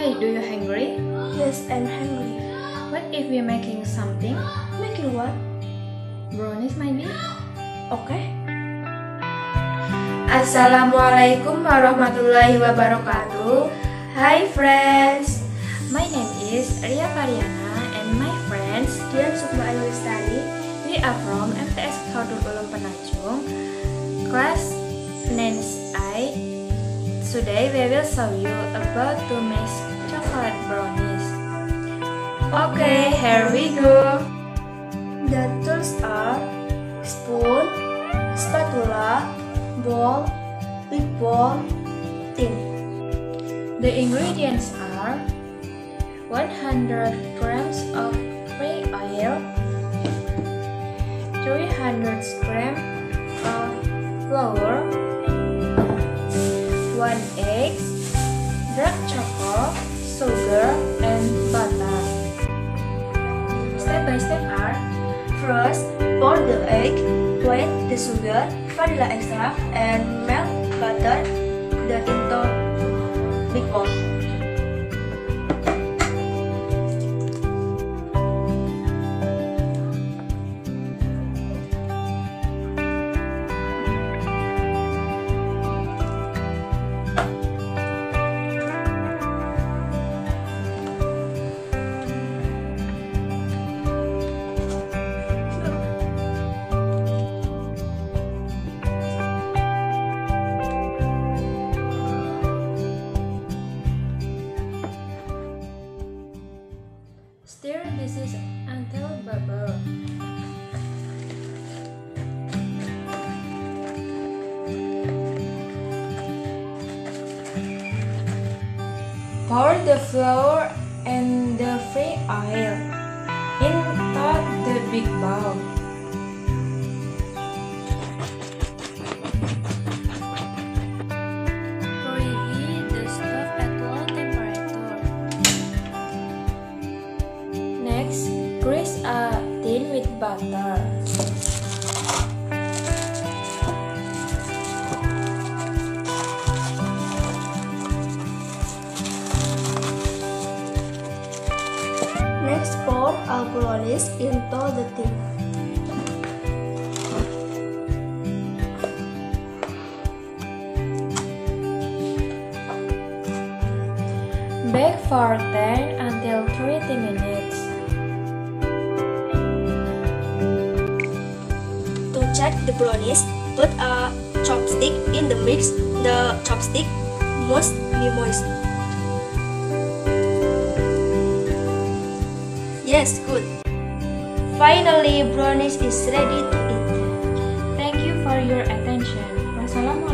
Hey, do you hungry? Yes, I'm hungry. What if we're making something? Making what? Brownies maybe? Okay. Assalamualaikum warahmatullahi wabarakatuh. Hi friends. My name is Ria Pariana and my friends Dian Sukma Ayustari. we are from MTS Khaudul Ulum Penajung, class 9I. Today we will show you about to make chocolate brownies. Okay, here we go. The tools are spoon, spatula, bowl, big bowl, tin. The ingredients are 100 grams of free oil, 300 grams of flour, 1 egg, dark chocolate, sugar, and butter. Step by step are: First, pour the egg, wet the sugar, vanilla extract, and melt butter into big bowl. Stir this until bubble. Pour the flour and the free oil into the big bowl. Preheat the stove at low temperature. Next, grease a tin with butter. Next, pour our brownies into the tin. Bake for 10 until 20 minutes. To check the brownies, put a chopstick in the mix. The chopstick must be moist. Yes, good. Finally, brownies is ready to eat. Thank you for your attention. Wassalamualaikum.